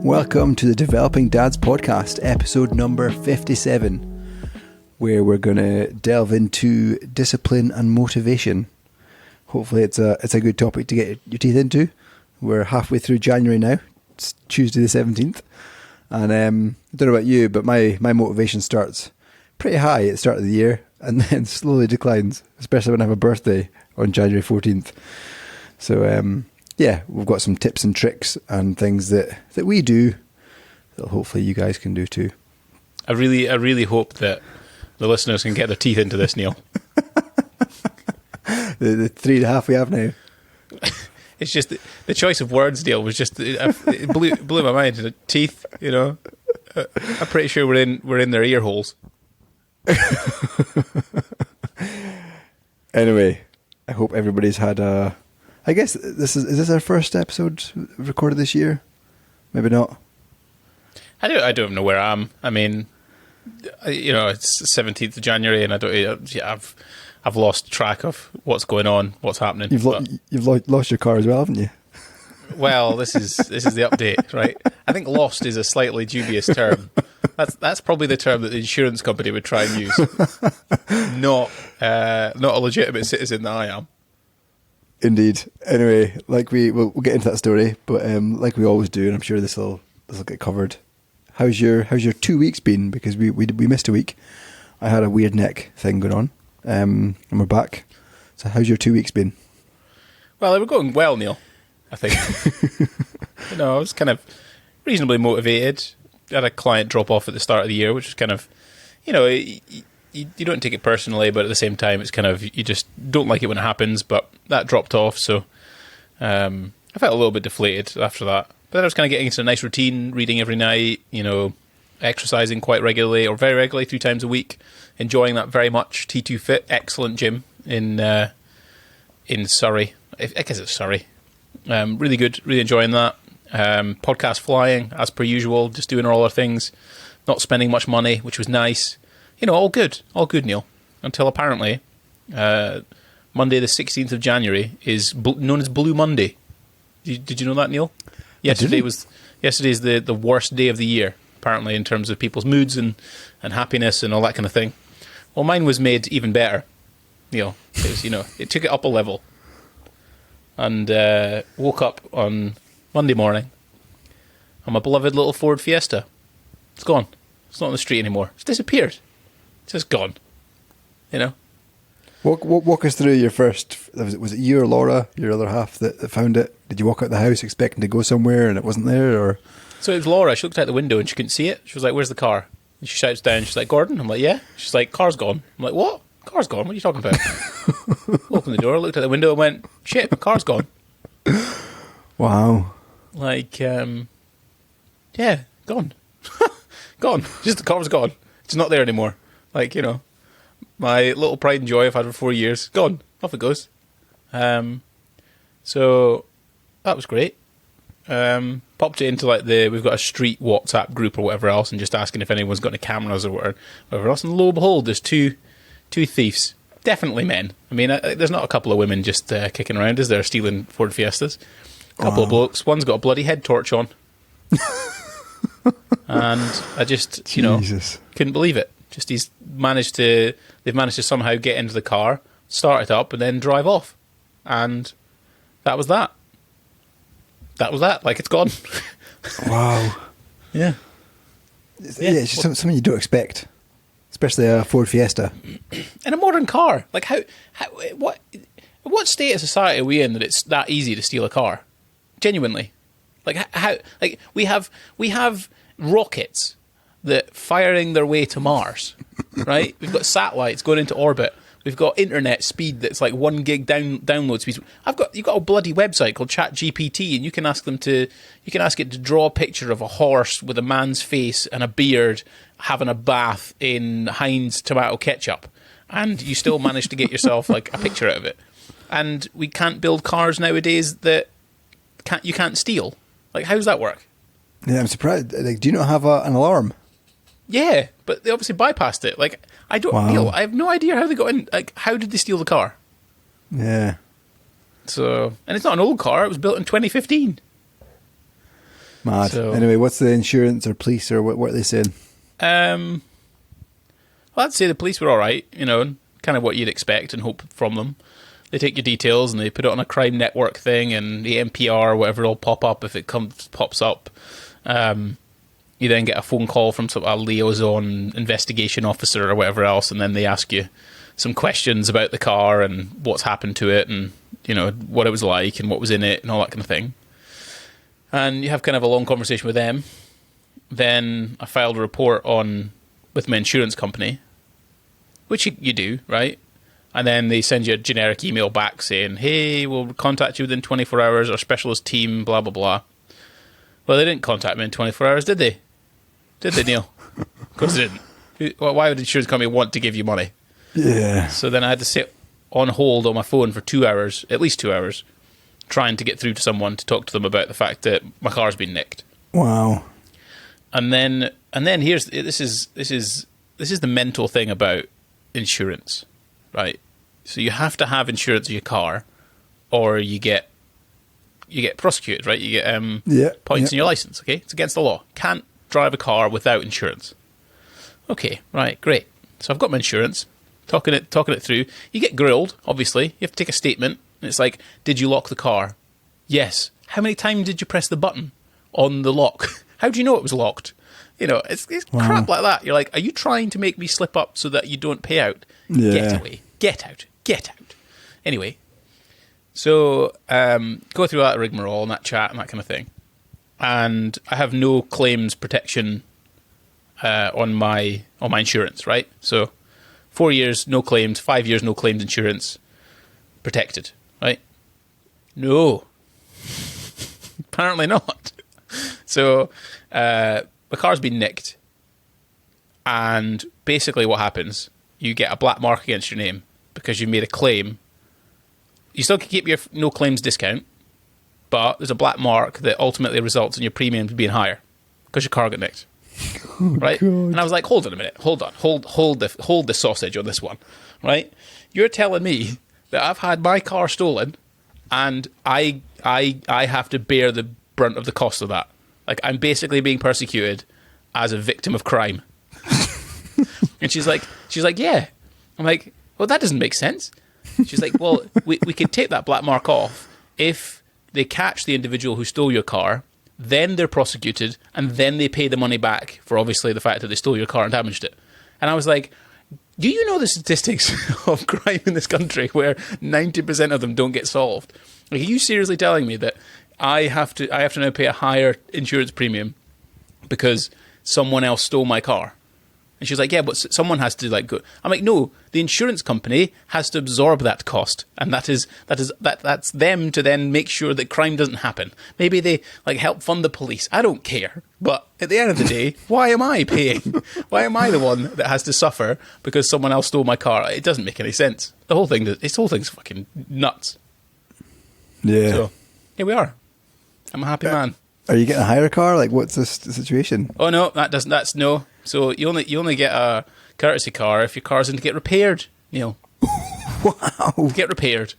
Welcome to the Developing Dads podcast, episode number 57, where we're going to delve into discipline and motivation. Hopefully it's a good topic to get your teeth into. We're halfway through January now. It's Tuesday the 17th. And I don't know about you, but my motivation starts pretty high at the start of the year and then slowly declines, especially when I have a birthday on January 14th. So, yeah, we've got some tips and tricks and things that we do that hopefully you guys can do too. I really hope that the listeners can get their teeth into this, Neil. the 3.5 we have now. It's just the choice of words, Neil, was just it blew my mind. Teeth, you know. I'm pretty sure we're in their ear holes. Anyway, I hope everybody's had a. I guess is this our first episode recorded this year? Maybe not. I don't know where I am. I mean, you know, it's the 17th of January, and I've lost track of what's going on, what's happening. You've lost your car as well, haven't you? Well, this is the update, right? I think lost is a slightly dubious term. That's probably the term that the insurance company would try and use. Not a legitimate citizen that I am. Indeed. Anyway, we'll get into that story, but like we always do, and I'm sure this will get covered. How's your 2 weeks been? Because we missed a week. I had a weird neck thing going on, and we're back. So how's your 2 weeks been? Well, they were going well, Neil. I think. You know, I was kind of reasonably motivated. I had a client drop off at the start of the year, which was kind of, you know, you don't take it personally, but at the same time, it's kind of, you just don't like it when it happens, but that dropped off, so I felt a little bit deflated after that. But then I was kind of getting into a nice routine, reading every night, you know, exercising quite regularly, or very regularly, 3 times a week, enjoying that very much. T2 Fit, excellent gym in Surrey. I guess it's Surrey. Really good, really enjoying that. Podcast flying, as per usual, just doing all our things, not spending much money, which was nice. You know, all good, Neil. Until apparently, Monday the 16th of January is known as Blue Monday. Did you know that, Neil? Yesterday is the worst day of the year, apparently, in terms of people's moods and happiness and all that kind of thing. Well, mine was made even better, Neil. It was, you know, it took it up a level. And woke up on Monday morning, and my beloved little Ford Fiesta, it's gone. It's not on the street anymore. It's disappeared. It's just gone. You know? Walk us through your first. Was it you or Laura, your other half, that found it? Did you walk out the house expecting to go somewhere and it wasn't there, or? So it was Laura. She looked out the window and she couldn't see it. She was like, "Where's the car?" And she shouts down. She's like, "Gordon." I'm like, "Yeah." She's like, "Car's gone." I'm like, "What? Car's gone? What are you talking about?" Opened the door, looked out the window, and went, "Shit, my car's gone." Wow. Like, yeah, gone. Gone. Just the car's gone. It's not there anymore. Like, you know, my little pride and joy I've had for 4 years, gone. Off it goes. So that was great. Popped it into like we've got a street WhatsApp group or whatever else, and just asking if anyone's got any cameras or whatever else. And lo and behold, there's two thieves. Definitely men. I mean, there's not a couple of women just kicking around, is there, stealing Ford Fiestas? A couple of blokes. One's got a bloody head torch on. And I just, you know, couldn't believe it. Just they've managed to somehow get into the car, start it up, and then drive off. And that was that. Like, it's gone. Wow. Yeah. It's just something you don't expect. Especially a Ford Fiesta. In a modern car. Like, what state of society are we in that it's that easy to steal a car? Genuinely. Like, like, we have rockets that firing their way to Mars, right? We've got satellites going into orbit. We've got internet speed that's like 1 gig download speed. You've got a bloody website called ChatGPT, and you can ask it to draw a picture of a horse with a man's face and a beard having a bath in Heinz tomato ketchup, and you still manage to get yourself like a picture out of it. And we can't build cars nowadays that you can't steal. Like, how does that work? Yeah, I'm surprised. Like, do you not have an alarm? Yeah, but they obviously bypassed it. Like, I don't know. I have no idea how they got in. Like, how did they steal the car? Yeah. So, and it's not an old car. It was built in 2015. Mad. So, anyway, what's the insurance or police or what are they saying? Well, I'd say the police were all right. Kind of what you'd expect and hope from them. They take your details and they put it on a crime network thing, and the NPR or whatever will pop up if it pops up. You then get a phone call from sort of a liaison investigation officer or whatever else, and then they ask you some questions about the car and what's happened to it, and what it was like and what was in it and all that kind of thing. And you have kind of a long conversation with them. Then I filed a report with my insurance company, which you do, right? And then they send you a generic email back saying, hey, we'll contact you within 24 hours, our specialist team, blah, blah, blah. Well, they didn't contact me in 24 hours, did they? Did they, Neil? Of course they didn't. Why would the insurance company want to give you money? Yeah. So then I had to sit on hold on my phone for 2 hours, at least 2 hours, trying to get through to someone to talk to them about the fact that my car's been nicked. Wow. And then this is the mental thing about insurance, right? So you have to have insurance of your car, or you get prosecuted, right? You get points in your license. Okay, it's against the law. Can't drive a car without insurance. Okay, right, great. So I've got my insurance. Talking it through. You get grilled. Obviously, you have to take a statement. And it's like, did you lock the car? Yes. How many times did you press the button on the lock? How do you know it was locked? It's crap like that. You're like, are you trying to make me slip up so that you don't pay out? Yeah. Get away. Get out. Get out. Anyway, so go through that rigmarole and that chat and that kind of thing. And I have no claims protection on my insurance, right? So 4 years, no claims. 5 years, no claims insurance. Protected, right? No. Apparently not. So my car's been nicked. And basically what happens, you get a black mark against your name because you made a claim. You still can keep your no claims discount, but there's a black mark that ultimately results in your premiums being higher because your car got nicked. Right? God. And I was like, hold on a minute. Hold the sausage on this one. Right? You're telling me that I've had my car stolen and I have to bear the brunt of the cost of that. Like, I'm basically being persecuted as a victim of crime. And she's like, yeah. I'm like, well, that doesn't make sense. She's like, well, we could take that black mark off if they catch the individual who stole your car, then they're prosecuted, and then they pay the money back for obviously the fact that they stole your car and damaged it. And I was like, do you know the statistics of crime in this country where 90% of them don't get solved? Like, are you seriously telling me that I have to now pay a higher insurance premium because someone else stole my car? And she's like, yeah, but someone has to go. I'm like, no, the insurance company has to absorb that cost, and that's them to then make sure that crime doesn't happen. Maybe they help fund the police. I don't care. But at the end of the day, why am I paying? Why am I the one that has to suffer because someone else stole my car? It doesn't make any sense. This whole thing's fucking nuts. Yeah. So here we are. I'm a happy man. Are you getting a hire car? What's the situation? Oh no, that's no. So you only get a courtesy car if your car's in to get repaired, Neil. Wow. Get repaired.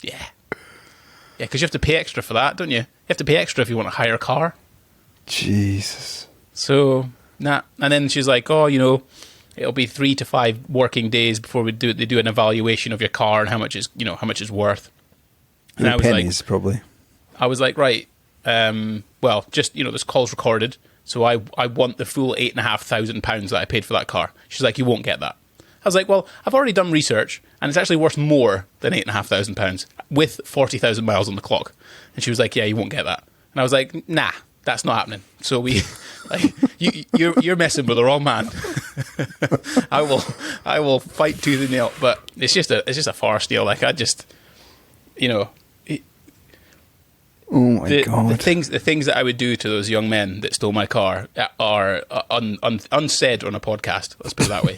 Yeah. Yeah, because you have to pay extra for that, don't you? You have to pay extra if you want to hire a car. Jesus. So, nah. And then she's like, oh, it'll be 3 to 5 working days before they do an evaluation of your car and how much it's worth. And I was pennies, probably. I was like, right, well, just, this call's recorded. So I want the full £8,500 that I paid for that car. She's like, you won't get that. I was like, well, I've already done research, and it's actually worth more than £8,500 with 40,000 miles on the clock. And she was like, yeah, you won't get that. And I was like, nah, that's not happening. So you're messing with the wrong man. I will fight tooth and nail. But it's just a farce deal. I just, Oh my God. The things that I would do to those young men that stole my car are unsaid on a podcast. Let's put it that way.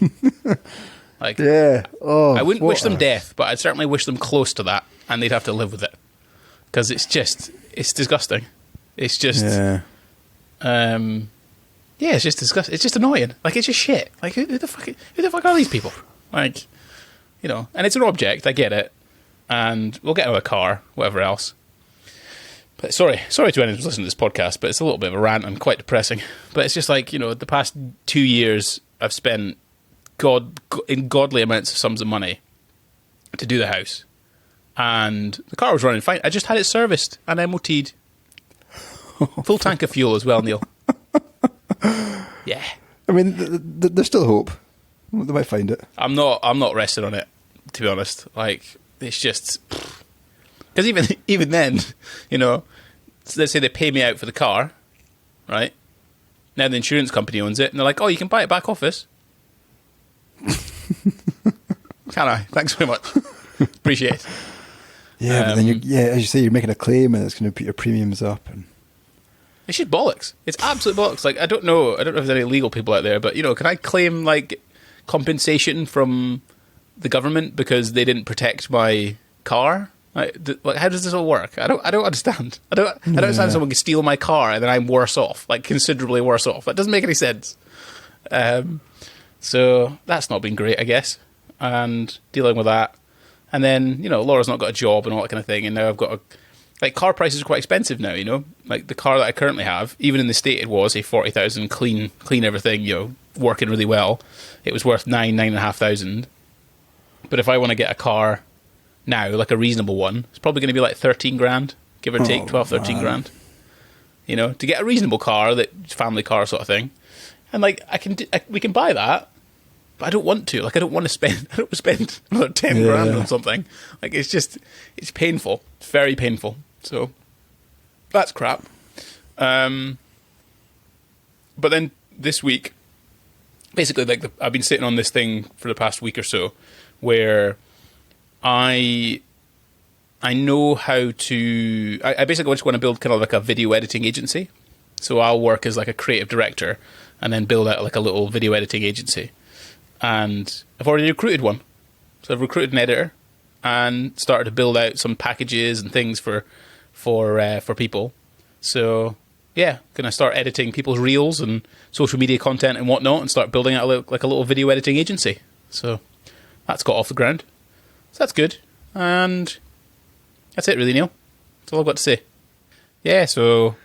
Yeah. Oh, I wouldn't wish them death, but I'd certainly wish them close to that, and they'd have to live with it because it's disgusting. It's just, it's just disgusting. It's just annoying. It's just shit. Who the fuck are these people? And it's an object. I get it, and we'll get out of a car, whatever else. But sorry to anyone who's listening to this podcast, but it's a little bit of a rant and quite depressing. But it's just like, the past 2 years I've spent in godly amounts of sums of money to do the house. And the car was running fine. I just had it serviced and MOT'd. Full tank of fuel as well, Neil. Yeah. I mean, there's still hope. They might find it. I'm not resting on it, to be honest. Like, it's just... Because even then, let's say they pay me out for the car, right? Now the insurance company owns it, and they're like, oh, you can buy it back off us. Can I? Thanks very much. Appreciate it. Yeah, but then as you say, you're making a claim, and it's going to put your premiums up. And it's just bollocks. It's absolute bollocks. Like, I don't know if there's any legal people out there, but, can I claim, like, compensation from the government because they didn't protect my car? Like, how does this all work? I don't understand. I don't understand someone can steal my car and then I'm worse off, like considerably worse off. That doesn't make any sense. So that's not been great, I guess. And dealing with that. And then, Laura's not got a job and all that kind of thing. And now I've got car prices are quite expensive now, Like the car that I currently have, even in the state it was a 40,000 clean everything, working really well. It was worth 9,500. But if I want to get a car now, like a reasonable one, it's probably going to be like 13 grand, give or take 12, 13 grand. To get a reasonable car, that family car sort of thing. And like, we can buy that, but I don't want to. Like, I don't want to spend another 10 grand on something. Like, it's painful. It's very painful. So that's crap. But then this week, basically, like I've been sitting on this thing for the past week or so, where I know how to... I basically just want to build kind of like a video editing agency. So I'll work as like a creative director and then build out like a little video editing agency. And I've already recruited one. So I've recruited an editor and started to build out some packages and things for people. So yeah, gonna start editing people's reels and social media content and whatnot, and start building out like a little video editing agency. So that's got off the ground. So that's good. And that's it really, Neil. That's all I've got to say. Yeah, so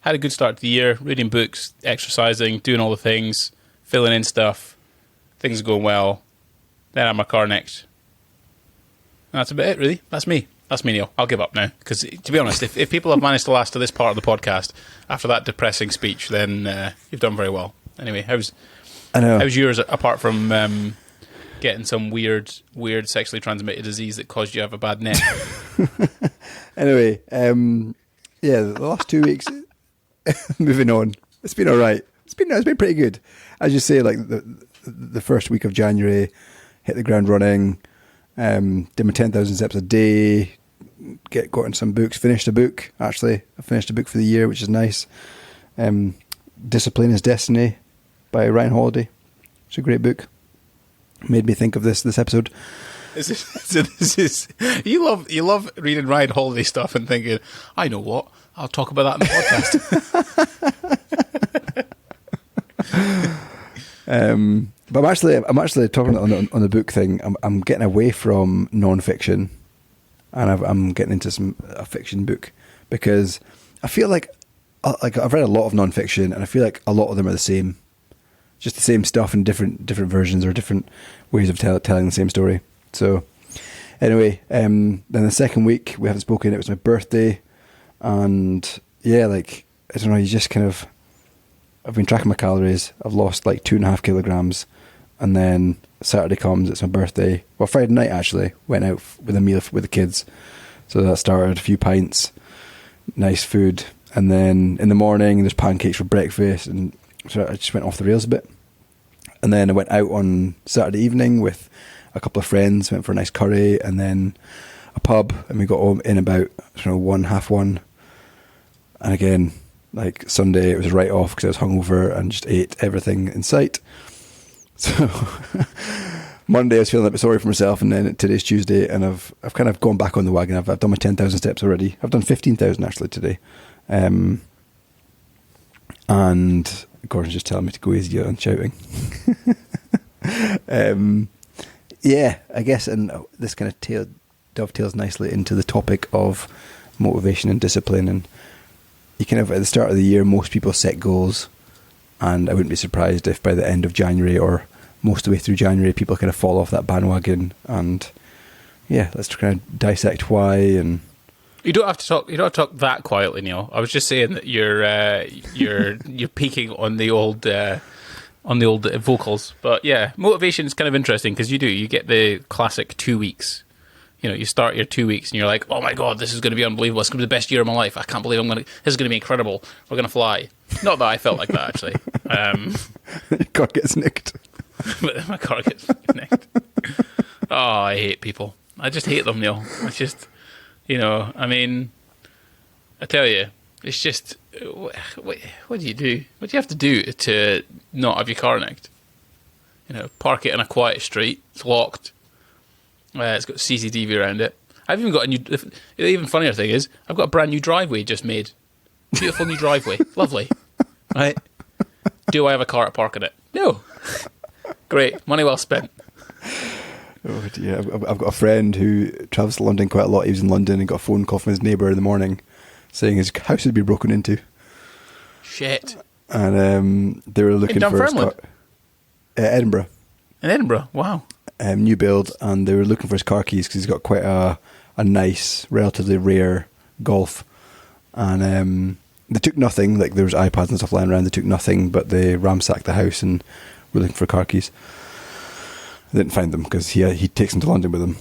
had a good start to the year, reading books, exercising, doing all the things, filling in stuff. Things are going well. Then I have my car next. And that's about it, really. That's me, Neil. I'll give up now. Because, to be honest, if people have managed to last to this part of the podcast after that depressing speech, then you've done very well. Anyway, how's yours, apart from getting some weird sexually transmitted disease that caused you to have a bad neck? Anyway, the last 2 weeks, moving on, it's been all right. It's been pretty good. As you say, like the first week of January, hit the ground running, did my 10,000 steps a day, got in some books, finished a book, actually. I finished a book for the year, which is nice. Discipline is Destiny by Ryan Holiday. It's a great book. Made me think of this episode. You love reading Ryan Holiday stuff and thinking, I know what, I'll talk about that in the podcast. But I'm actually talking on the book thing. I'm getting away from non-fiction, and I'm getting into a fiction book, because I feel like I've read a lot of non-fiction, and I feel like a lot of them are the same, just the same stuff in different versions or different ways of telling the same story. So anyway, then the second week we haven't spoken. It was my birthday, and yeah, like I don't know, you just kind of. I've been tracking my calories. I've lost like 2.5 kilograms. And then Saturday comes, it's my birthday. Well, Friday night actually, went out with a meal with the kids. So that started, a few pints, nice food. And then in the morning, there's pancakes for breakfast. And so I just went off the rails a bit. And then I went out on Saturday evening with a couple of friends, went for a nice curry and then a pub. And we got home in about, 1:30. And again, like Sunday, it was right off because I was hungover and just ate everything in sight. So Monday I was feeling a bit sorry for myself, and then today's Tuesday, and I've kind of gone back on the wagon. I've done my 10,000 steps already. I've done 15,000 actually today. And Gordon's just telling me to go easier on shouting. Yeah, I guess, and this kind of dovetails nicely into the topic of motivation and discipline. And you kind of, at the start of the year, most people set goals, and I wouldn't be surprised if by the end of January or most of the way through January, people kind of fall off that bandwagon. And yeah, let's kind of dissect why. And you don't have to talk. You don't have to talk that quietly, Neil. I was just saying that you're peaking on the old vocals. But yeah, motivation is kind of interesting because you get the classic 2 weeks. You know, you start your 2 weeks and you're like, oh my God, this is going to be unbelievable. It's going to be the best year of my life. I can't believe this is going to be incredible. We're going to fly. Not that I felt like that, actually. your car gets nicked. But my car gets nicked. Oh, I hate people. I just hate them, Neil. It's just, I mean, I tell you, it's just, what do you do? What do you have to do to not have your car nicked? Park it in a quiet street. It's locked. It's got CCTV around it. I've even got a new... The even funnier thing is, I've got a brand new driveway just made. Beautiful new driveway. Lovely. Right? Do I have a car to park in it? No. Great. Money well spent. Oh dear. I've got a friend who travels to London quite a lot. He was in London and got a phone call from his neighbour in the morning saying his house had been broken into. Shit. And they were looking for his car. Edinburgh. In Edinburgh? Wow. New build, and they were looking for his car keys because he's got quite a nice, relatively rare Golf, and they took nothing. Like there was iPads and stuff lying around. They took nothing, but they ransacked the house and were looking for car keys. They didn't find them because he takes them to London with him.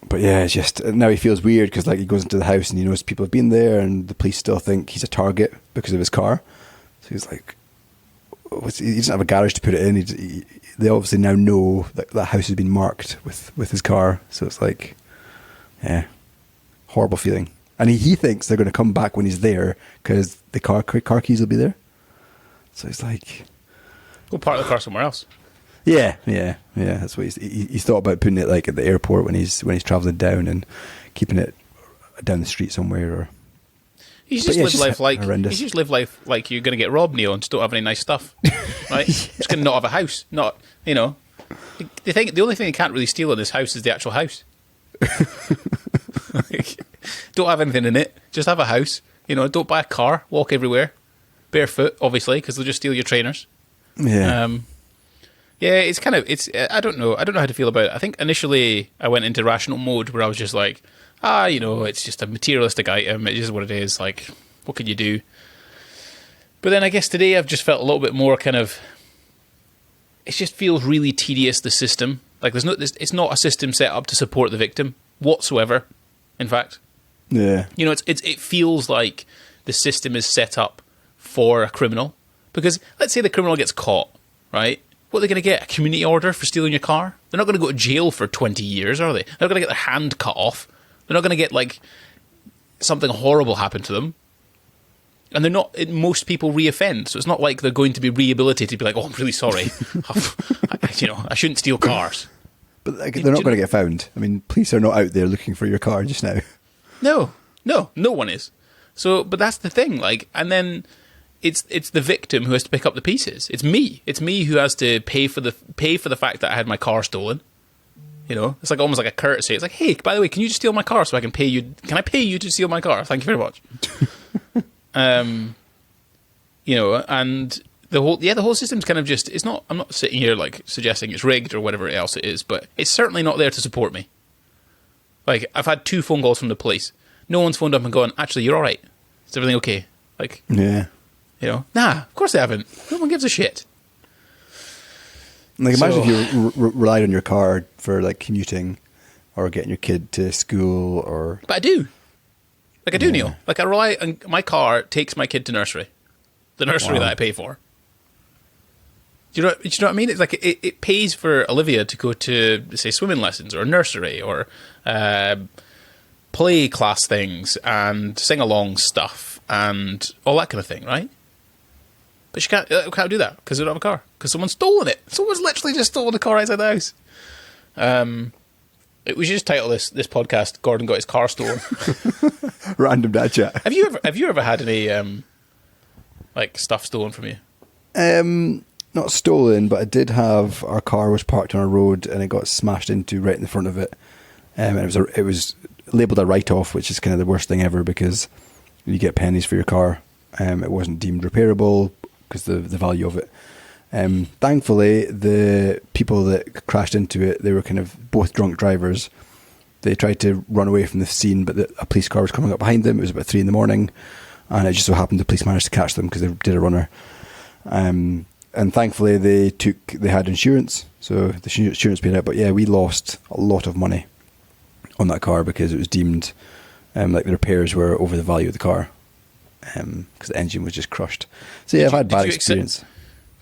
But yeah, it's just now he feels weird because like he goes into the house and he knows people have been there, and the police still think he's a target because of his car. So he's like, he doesn't have a garage to put it in. They obviously now know that that house has been marked with his car. So it's like, yeah, horrible feeling. And he thinks they're going to come back when he's there because the car keys will be there. So it's like, go park the car somewhere else. Yeah. That's what he's thought about putting it like at the airport when he's traveling down and keeping it down the street somewhere. Or you just live life like horrendous. You just live life like you're going to get robbed, Neil, and just don't have any nice stuff, right? Just going to not have a house. Not the only thing you can't really steal in this house is the actual house. Don't have anything in it. Just have a house. Don't buy a car. Walk everywhere, barefoot, obviously, because they'll just steal your trainers. Yeah. Yeah, it's kind of I don't know how to feel about it. I think initially I went into rational mode where I was just like, it's just a materialistic item. It is what it is. Like, what can you do? But then I guess today I've just felt a little bit more kind of. It just feels really tedious. The system, like, it's not a system set up to support the victim whatsoever. In fact, yeah, it feels like the system is set up for a criminal. Because let's say the criminal gets caught, right? What are they going to get? A community order for stealing your car? They're not going to go to jail for 20 years, are they? They're not going to get their hand cut off. They're not going to get, like, something horrible happen to them. And they're not, most people reoffend. So it's not like they're going to be rehabilitated to be like, oh, I'm really sorry. I shouldn't steal cars. But like, they're not going to get found. I mean, police are not out there looking for your car just now. No one is. So, but that's the thing. Like, and then it's the victim who has to pick up the pieces. It's me. It's me who has to pay for the fact that I had my car stolen. It's like almost like a courtesy. It's like, hey, by the way, can you just steal my car so I can pay you? Can I pay you to steal my car? Thank you very much. And the whole system's kind of just. It's not. I'm not sitting here like suggesting it's rigged or whatever else it is, but it's certainly not there to support me. Like, I've had 2 phone calls from the police. No one's phoned up and gone, actually, you're all right. Is everything okay? Like, yeah. Nah, of course they haven't. No one gives a shit. Like, imagine if you relied on your car for, like, commuting or getting your kid to school or... But I do. Like, I do, Neil. Like, I rely on... My car takes my kid to nursery. The nursery that I pay for. Do you know what I mean? It's like, it pays for Olivia to go to, say, swimming lessons or nursery or play class things and sing-along stuff and all that kind of thing, right? But she can't do that because they don't have a car. Because someone's stolen it. Someone's literally just stolen the car outside the house. We should just title this podcast, Gordon Got His Car Stolen. Random dad chat. Have you ever had any like stuff stolen from you? Not stolen, but I did have, our car was parked on a road and it got smashed into right in the front of it. And it was labelled a write-off, which is kind of the worst thing ever because you get pennies for your car. It wasn't deemed repairable because the value of it. Thankfully, the people that crashed into it, they were kind of both drunk drivers. They tried to run away from the scene, but a police car was coming up behind them. It was about 3 a.m, and it just so happened the police managed to catch them because they did a runner. And thankfully, they had insurance, so the insurance paid out. But yeah, we lost a lot of money on that car because it was deemed like the repairs were over the value of the car because the engine was just crushed. So yeah, I've had bad experience.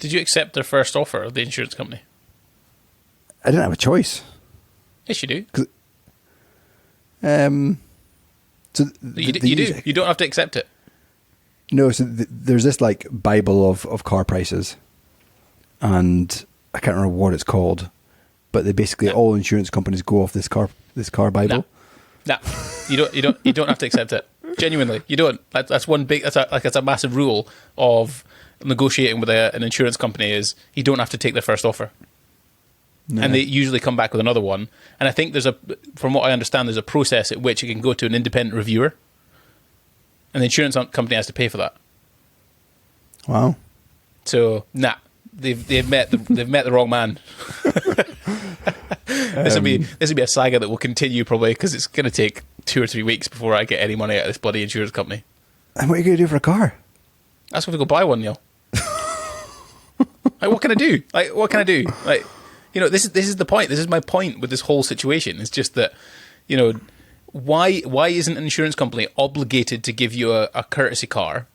Did you accept their first offer of the insurance company? I didn't have a choice. Yes, you do. So you do. You don't have to accept it. No, so there's this like Bible of car prices, and I can't remember what it's called, but they basically all insurance companies go off this car Bible. No, you don't have to accept it. Genuinely, you don't. That's one big. That's a massive rule of negotiating with an insurance company is you don't have to take their first offer. No. And they usually come back with another one. And I think from what I understand, there's a process at which it can go to an independent reviewer, and the insurance company has to pay for that. Wow. So they've met the wrong man. This will be a saga that will continue probably because it's going to take 2 or 3 weeks before I get any money out of this bloody insurance company. And what are you going to do for a car? That's going to go buy one, Neil. Like, what can I do? Like, this is the point. This is my point with this whole situation. It's just that, why isn't an insurance company obligated to give you a courtesy car?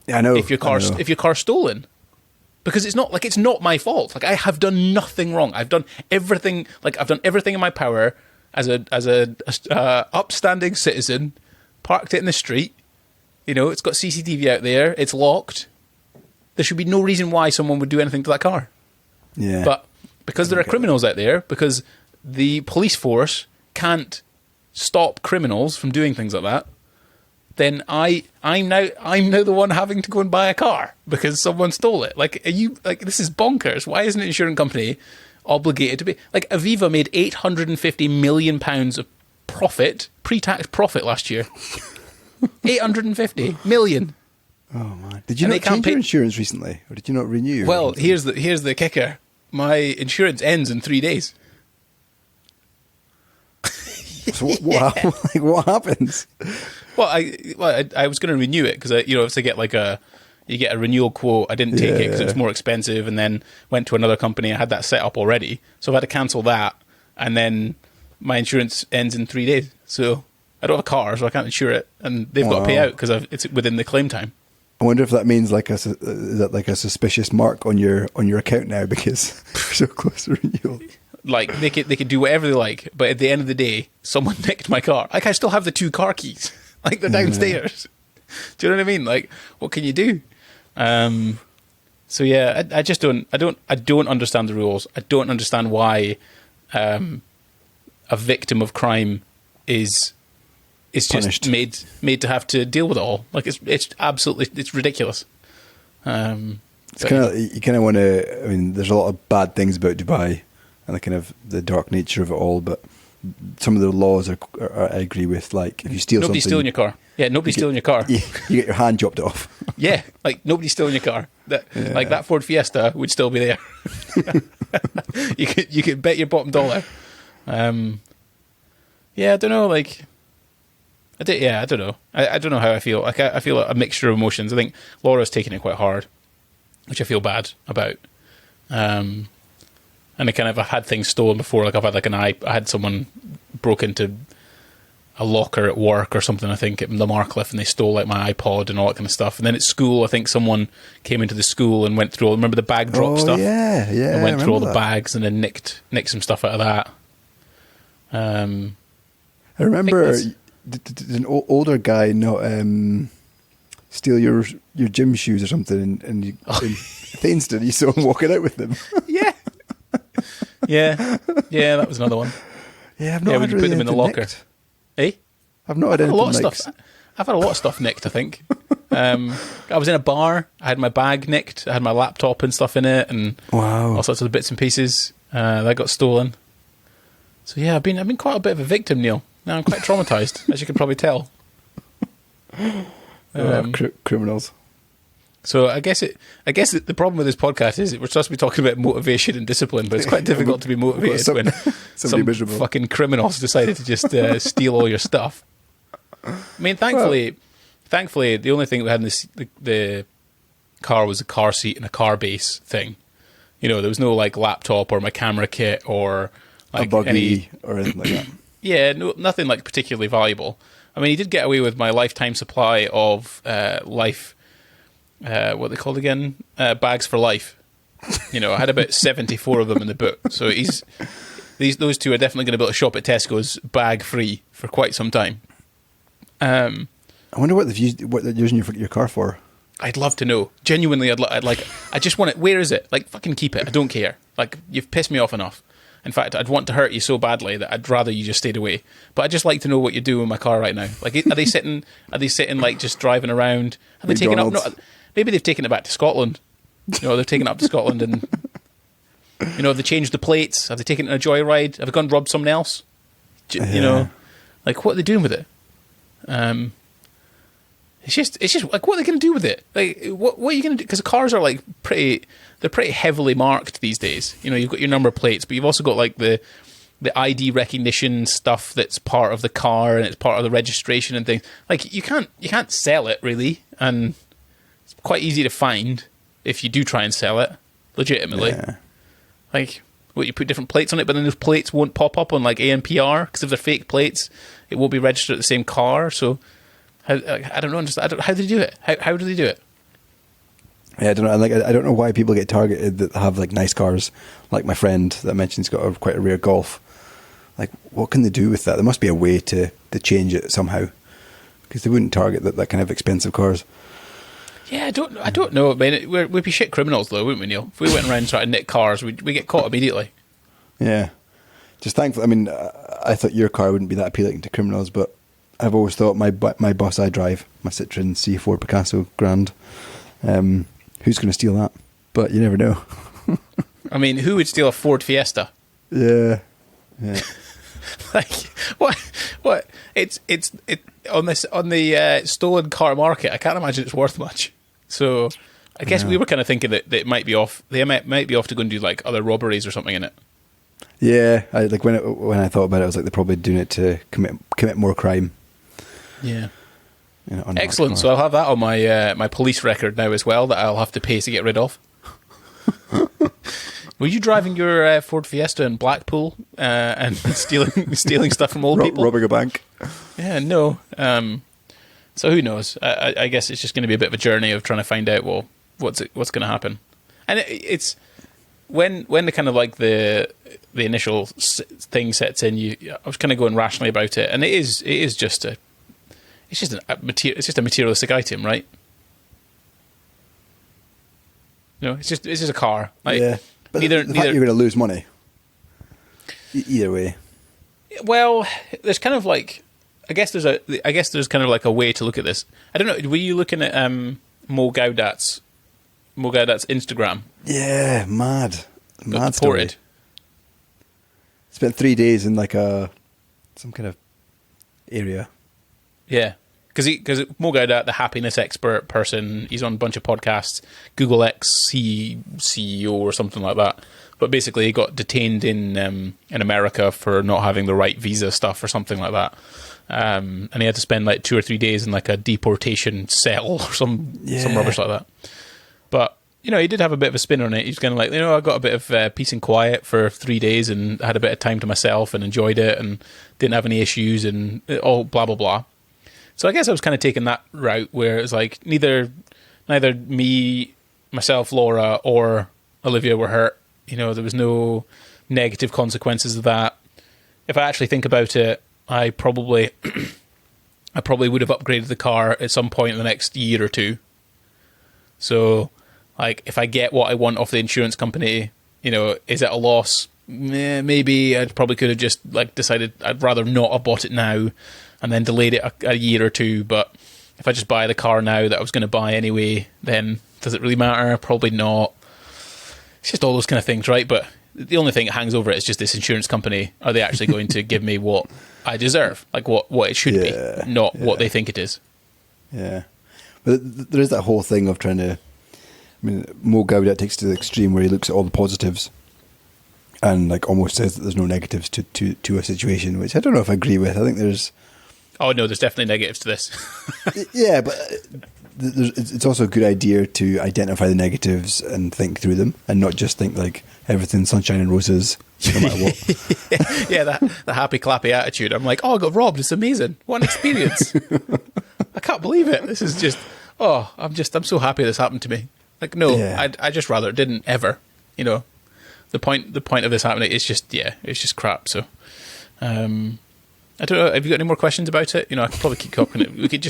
Yeah, I know. If your car's stolen, because it's not my fault. Like, I have done nothing wrong. I've done everything. Like, I've done everything in my power as a upstanding citizen. Parked it in the street. It's got CCTV out there. It's locked. There should be no reason why someone would do anything to that car. Yeah. But because there are criminals out there, because the police force can't stop criminals from doing things like that, then I'm now the one having to go and buy a car because someone stole it. Like, this is bonkers. Why isn't an insurance company obligated to be like Aviva made £850 million of profit, pre-tax profit last year. 850 million. Oh man! Did you not change your insurance recently, or did you not renew? Well, here's the kicker. My insurance ends in 3 days. So what happens? Well, I was going to renew it because if you get a renewal quote, I didn't take it because it was more expensive, and then went to another company. I had that set up already, so I had to cancel that, and then my insurance ends in 3 days. So I don't have a car, so I can't insure it, and they've got to pay out because it's within the claim time. I wonder if that means is that like a suspicious mark on your account now because we're so close to renewal. Like they could do whatever they like, but at the end of the day, someone nicked my car. Like I still have the 2 car keys, like they're downstairs. Do you know what I mean? Like what can you do? So yeah, I just don't understand the rules. I don't understand why a victim of crime is just made to have to deal with it all. Like it's absolutely ridiculous. It's kind of you kind of want to. I mean, there's a lot of bad things about Dubai and the kind of the dark nature of it all, but some of the laws are I agree with. Like if you steal nobody's something, stealing your car. Yeah, nobody's stealing your car. You get your hand chopped off. Yeah, like nobody's stealing your car. Like that Ford Fiesta would still be there. You could bet your bottom dollar. Yeah, I don't know. Like. I don't know. I don't know how I feel. Like I feel a mixture of emotions. I think Laura's taking it quite hard, which I feel bad about. And I've had things stolen before. Like I've had I had someone broke into a locker at work or something. I think at the Marcliffe, and they stole like my iPod and all that kind of stuff. And then at school, I think someone came into the school and went through. Remember the bag drop stuff? Yeah. And went through all the bags and then nicked some stuff out of that. I remember. Did an older guy not steal your gym shoes or something in Thainston? You saw him walking out with them. Yeah, that was another one. Yeah, I've not had you put them in the locker. Nicked. Eh? I've not had anything a lot of nicked. stuff. I've had a lot of stuff nicked. I think. I was in a bar. I had my bag nicked. I had my laptop and stuff in it, and all sorts of bits and pieces that got stolen. So yeah, I've been quite a bit of a victim, Neil. No, I'm quite traumatized, as you can probably tell. Criminals. So I guess the problem with this podcast is that we're supposed to be talking about motivation and discipline, but it's quite difficult to be motivated when some miserable fucking criminals decided to just steal all your stuff. I mean, thankfully, the only thing we had in the car was a car seat and a car base thing. You know, there was no like laptop or my camera kit or like a buggy or anything like that. Yeah, no, nothing like particularly valuable. I mean, he did get away with my lifetime supply of what they called again? Bags for life. You know, I had about 74 of them in the book. So those two are definitely going to be able to shop at Tesco's bag free for quite some time. I wonder what they're using your car for. I'd love to know. Genuinely, I just want it. Where is it? Like, fucking keep it. I don't care. Like, you've pissed me off enough. In fact, I'd want to hurt you so badly that I'd rather you just stayed away. But I'd just like to know what you're doing with my car right now. Like, are they sitting like just driving around? Have they taken up? No, maybe they've taken it back to Scotland. You know, they've taken it up to Scotland and, you know, have they changed the plates? Have they taken it on a joyride? Have they gone and robbed someone else? You know, like, what are they doing with it? It's just like, what are they going to do with it? Like, what are you going to do? Because cars are like they're pretty heavily marked these days. You know, you've got your number plates, but you've also got like the ID recognition stuff that's part of the car and it's part of the registration and things. Like, you can't sell it really, and it's quite easy to find if you do try and sell it legitimately. Yeah. Like, what, you put different plates on it, but then those plates won't pop up on like ANPR because if they're fake plates, it won't be registered at the same car. So I don't understand. How do they do it? How do they do it? Yeah, I don't know. Like, I don't know why people get targeted that have like nice cars. Like my friend that I mentioned's got quite a rare Golf. Like, what can they do with that? There must be a way to change it somehow, because they wouldn't target that kind of expensive cars. Yeah, I don't know. I mean, we'd be shit criminals though, wouldn't we, Neil? If we went around trying to nick cars, we get caught immediately. Yeah, just thankful. I mean, I thought your car wouldn't be that appealing to criminals, but I've always thought my bus I drive, my Citroen C4 Picasso Grand, who's going to steal that? But you never know. I mean, who would steal a Ford Fiesta? Yeah. Like, what? It's on the stolen car market. I can't imagine it's worth much. So I guess we were kind of thinking that it might be off. They might be off to go and do like other robberies or something in it. Yeah, when I thought about it, I was like, they're probably doing it to commit more crime. Yeah. You know, excellent. So I'll have that on my police record now as well, that I'll have to pay to get rid of. Were you driving your Ford Fiesta in Blackpool and stealing stuff from old people? Robbing a bank? Yeah, no. So who knows? I guess it's just going to be a bit of a journey of trying to find out, well, what's going to happen. And it's when the kind of like the initial thing sets in. I was kind of going rationally about it, and it is just a materialistic item, right? No, it's just a car. Like, yeah, but the fact you're going to lose money either way. Well, there's kind of like, I guess there's kind of like a way to look at this. I don't know. Were you looking at Mo Gaudat's Instagram? Yeah, mad Deported. Story. Spent 3 days in like some kind of area. Yeah. Because Mo Gaudat, the happiness expert person, he's on a bunch of podcasts, Google X CEO or something like that. But basically, he got detained in America for not having the right visa stuff or something like that, and he had to spend like 2 or 3 days in like a deportation cell or some rubbish like that. But you know, he did have a bit of a spin on it. He's kind of like, you know, I got a bit of peace and quiet for 3 days and had a bit of time to myself and enjoyed it and didn't have any issues and all blah blah blah. So I guess I was kind of taking that route where it's like neither me, myself, Laura, or Olivia were hurt. You know, there was no negative consequences of that. If I actually think about it, I probably would have upgraded the car at some point in the next year or two. So, like, if I get what I want off the insurance company, you know, is it a loss? Maybe I probably could have just like decided I'd rather not have bought it now and then delayed it a year or two. But if I just buy the car now that I was going to buy anyway, then does it really matter? Probably not. It's just all those kind of things, right? But the only thing that hangs over it is just this insurance company. Are they actually going to give me what I deserve? Like what it should be, not what they think it is. Yeah. But there is that whole thing of trying to, I mean, Mo Gaudat takes it to the extreme where he looks at all the positives and like almost says that there's no negatives to a situation, which I don't know if I agree with. I think there's... Oh, no, there's definitely negatives to this. Yeah, but it's also a good idea to identify the negatives and think through them and not just think like everything's sunshine and roses no matter what. Yeah, the happy clappy attitude. I'm like, oh, I got robbed. It's amazing. What an experience. I can't believe it. This is just, I'm so happy this happened to me. Like, no, I just rather it didn't ever, you know. The point of this happening is just, it's just crap. So, I don't know. Have you got any more questions about it? You know, I could probably keep talking. We could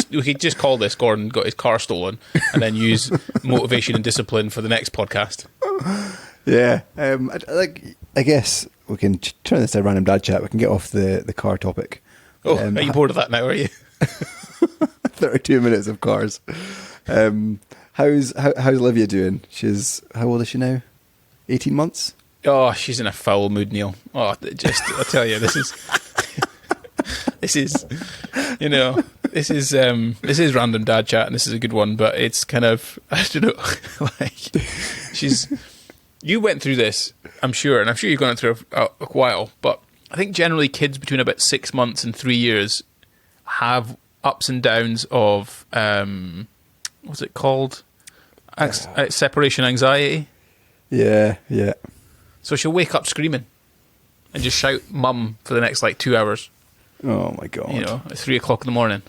just call this Gordon got his car stolen, and then use motivation and discipline for the next podcast. Yeah, I guess we can turn this to a random dad chat. We can get off the car topic. Oh, are you bored of that now? Are you? 32 minutes of cars. How's Olivia doing? How old is she now? 18 months. Oh, she's in a foul mood, Neil. Oh, I tell you, this is. This is random dad chat, and this is a good one, but it's kind of, I don't know, like, you went through this, I'm sure, and I'm sure you've gone through a while, but I think generally kids between about 6 months and 3 years have ups and downs of, what's it called? Separation anxiety. Yeah. So she'll wake up screaming and just shout mum for the next, 2 hours. Oh my God. You know, at 3 o'clock in the morning.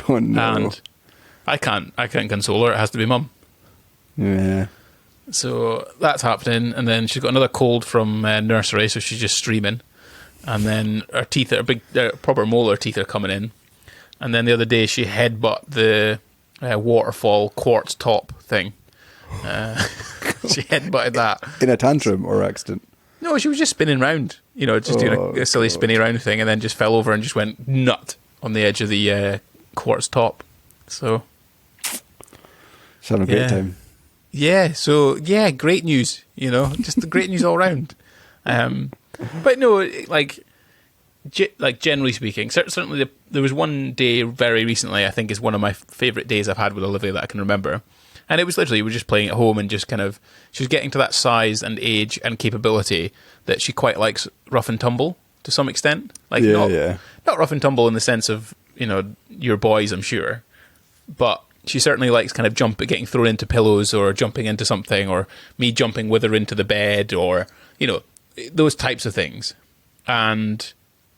Oh no. And I can't console her. It has to be mum. Yeah. So that's happening. And then she's got another cold from nursery, so she's just streaming. And then her teeth, proper molar teeth are coming in. And then the other day she headbutt the waterfall quartz top thing. She headbutted that. In a tantrum or accident? No, she was just spinning round, you know, just doing a silly spinny round thing, and then just fell over and just went nut on the edge of the quartz top. So, having a great time. Yeah. So great news. You know, just the great news all round. But no, like generally speaking, certainly there was one day very recently. I think is one of my favourite days I've had with Olivia that I can remember. And it was literally, we were just playing at home and just kind of, she was getting to that size and age and capability that she quite likes rough and tumble to some extent. Like, not rough and tumble in the sense of, you know, your boys, I'm sure. But she certainly likes kind of getting thrown into pillows or jumping into something, or me jumping with her into the bed, or, you know, those types of things. And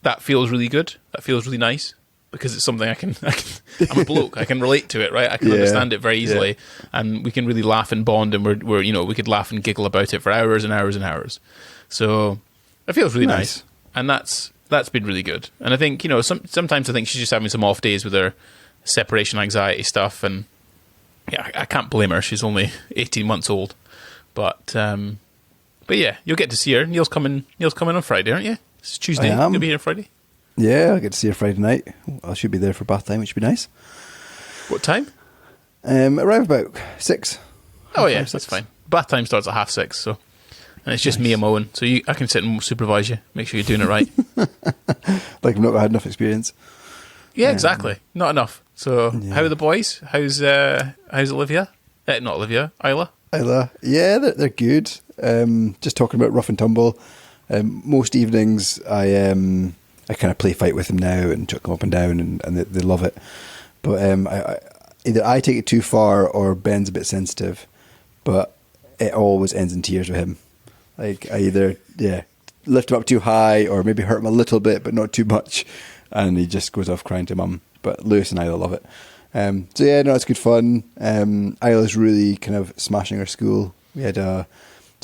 that feels really good. That feels really nice. Because it's something I'm a bloke, I can relate to it, right? I can understand it very easily, and we can really laugh and bond, and we're you know, we could laugh and giggle about it for hours and hours and hours. So it feels really nice. And that's been really good. And I think, you know, sometimes I think she's just having some off days with her separation anxiety stuff, and yeah, I can't blame her. She's only 18 months old, but yeah, you'll get to see her. Neil's coming on Friday, aren't you? It's Tuesday. You'll be here Friday. Yeah, I'll get to see her Friday night. I should be there for bath time, which would be nice. What time? Arrive about 6. Oh yeah, that's fine. Bath time starts at 6:30, so, and it's just me and Moen, so I can sit and supervise you, make sure you're doing it right. Like I've not had enough experience. Yeah, exactly. Not enough. So, how are the boys? How's Olivia? Not Olivia, Isla. Yeah, they're good. Just talking about rough and tumble. Most evenings, I kind of play fight with them now and chuck them up and down, and they love it. But either I take it too far or Ben's a bit sensitive, but it always ends in tears with him. Like I either lift him up too high or maybe hurt him a little bit, but not too much, and he just goes off crying to mum. But Lewis and Isla love it. So yeah, no, it's good fun. Isla's really kind of smashing her school. We had so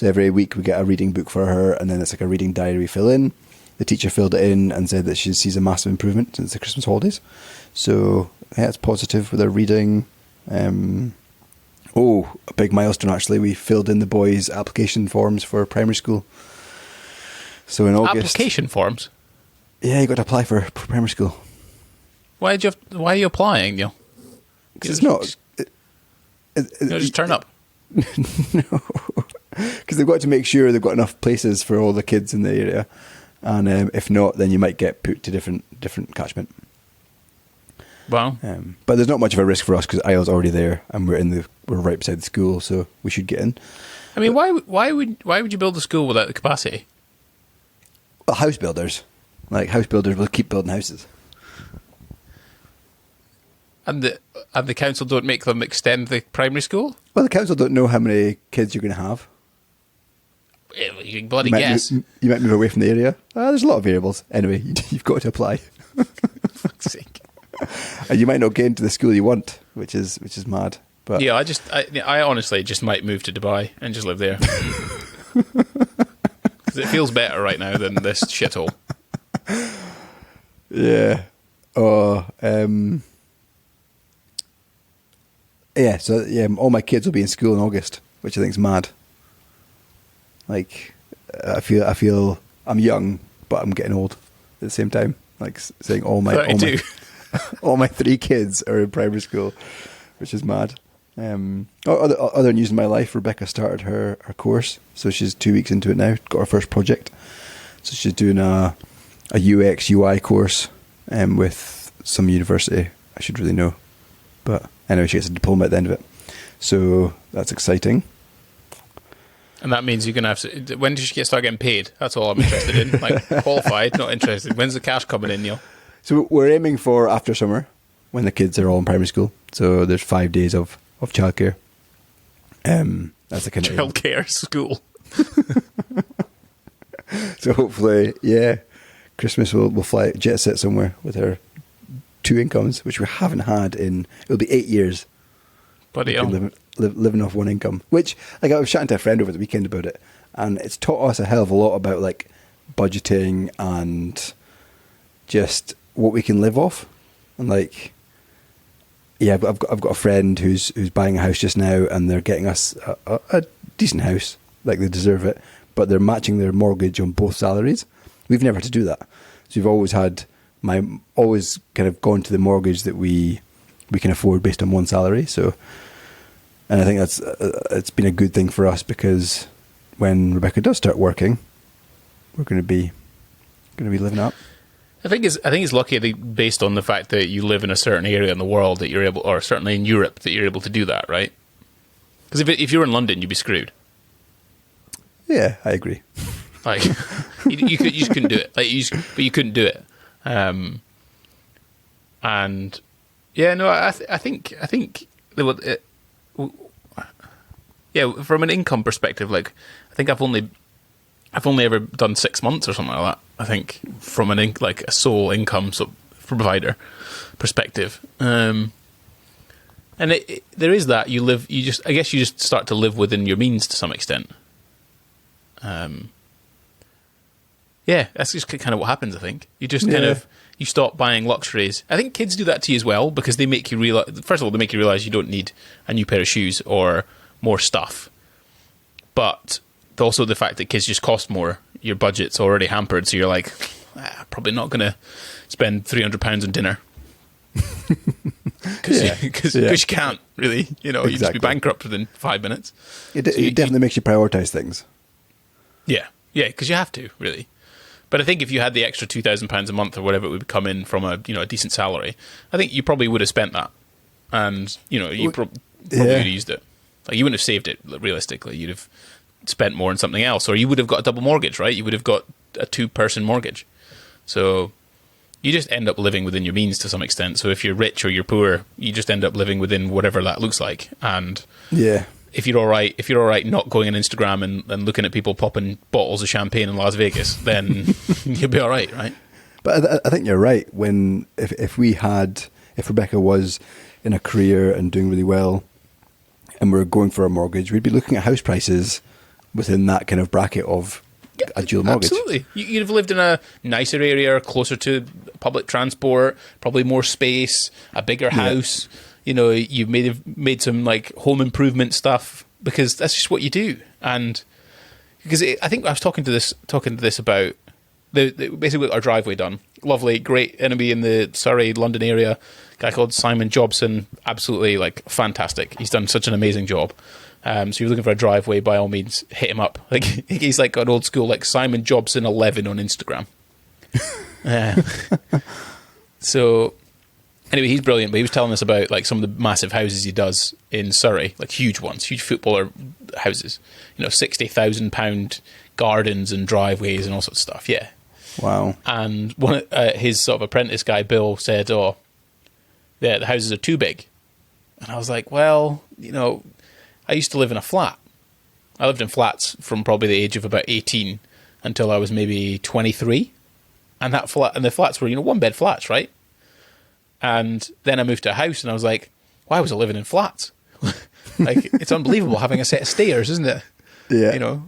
every week we get a reading book for her, and then it's like a reading diary we fill in. The teacher filled it in and said that she sees a massive improvement since the Christmas holidays. So yeah, it's positive with her reading. A big milestone actually. We filled in the boys' application forms for primary school. So in August, application forms. Yeah, you got to apply for primary school. Why are you applying, Neil? Because it's not. Just turn up. No. Because they've got to make sure they've got enough places for all the kids in the area, and if not, then you might get put to different catchment. Wow. But there's not much of a risk for us because Isle's already there, and we're right beside the school, so we should get in. I mean, why would you build a school without the capacity? Well, house builders will keep building houses. And the council don't make them extend the primary school? Well, the council don't know how many kids you're going to have. Yeah, well, you can bloody guess. You might move away from the area. There's a lot of variables. Anyway, you've got to apply. For fuck's sake. And you might not get into the school you want, which is mad. But yeah, I honestly just might move to Dubai and just live there. Because it feels better right now than this shithole. Yeah. Yeah, so all my kids will be in school in August, which I think is mad. Like, I feel I'm young, but I'm getting old at the same time. Like saying all my 3 kids are in primary school, which is mad. Other news in my life: Rebecca started her course, so she's 2 weeks into it now. Got her first project, so she's doing a UX UI course with some university. I should really know, but anyway, she gets a diploma at the end of it, so that's exciting. And that means you're going to have to... When does she start getting paid? That's all I'm interested in. Like, qualified, not interested. When's the cash coming in, Neil? So we're aiming for after summer, when the kids are all in primary school. So there's 5 days of childcare. That's the kind of... Childcare school. So hopefully, yeah, Christmas we'll fly jet set somewhere with her 2 incomes, which we haven't had in... It'll be 8 years. Bloody hell. Living off 1 income, which, like, I was chatting to a friend over the weekend about it, and it's taught us a hell of a lot about, like, budgeting and just what we can live off. And, like, yeah, I've got a friend who's buying a house just now, and they're getting us a decent house, like they deserve it, but they're matching their mortgage on both salaries. We've never had to do that, so we've always kind of gone to the mortgage that we can afford based on one salary. So. And I think that's it's been a good thing for us, because when Rebecca does start working, we're going to be living up. I think it's lucky based on the fact that you live in a certain area in the world that you're able, or certainly in Europe, that you're able to do that, right? Because if you were in London, you'd be screwed. Yeah, I agree. Like you just couldn't do it. But you couldn't do it. And yeah, no, I think. Yeah, from an income perspective, like, I think I've only ever done 6 months or something like that. I think from a sole income provider perspective, and there is that I guess you just start to live within your means to some extent. Yeah, that's just kind of what happens. I think you just you stop buying luxuries. I think kids do that to you as well, because they make you realize. First of all, they make you realize you don't need a new pair of shoes or more stuff. But also the fact that kids just cost more. Your budget's already hampered, so you're like, probably not going to spend £300 on dinner because you can't really. You know, exactly. You just be bankrupt within 5 minutes. It definitely makes you prioritize things. Yeah, because you have to, really. But I think if you had the extra £2,000 a month or whatever it would come in from a decent salary, I think you probably would have spent that, and you probably would have used it. Like, you wouldn't have saved it realistically. You'd have spent more on something else, or you would have got a double mortgage, right? You would have got a 2-person mortgage. So you just end up living within your means to some extent. So if you're rich or you're poor, you just end up living within whatever that looks like. And yeah. If you're all right not going on Instagram and looking at people popping bottles of champagne in Las Vegas, then you'll be all right? But I think you're right. If Rebecca was in a career and doing really well, and we're going for a mortgage, we'd be looking at house prices within that kind of bracket of a dual mortgage. Absolutely. You'd have lived in a nicer area, closer to public transport, probably more space, a bigger house. You may have made some like home improvement stuff, because that's just what you do. And because I think I was talking to this about basically our driveway done. Lovely, great enemy in the Surrey, London area. Guy called Simon Jobson, absolutely like fantastic. He's done such an amazing job. So you're looking for a driveway, by all means, hit him up. Like he's like an old school, like Simon Jobson 11 on Instagram. So anyway, he's brilliant. But he was telling us about like some of the massive houses he does in Surrey, like huge ones, huge footballer houses. £60,000 gardens and driveways and all sorts of stuff. Yeah. Wow. And one his sort of apprentice guy, Bill, said, "Oh, yeah, the houses are too big." And I was like, well, I used to live in a flat. I lived in flats from probably the age of about 18 until I was maybe 23. And the flats were, one bed flats, right? And then I moved to a house and I was like, why was I living in flats? Like, it's unbelievable having a set of stairs, isn't it? Yeah.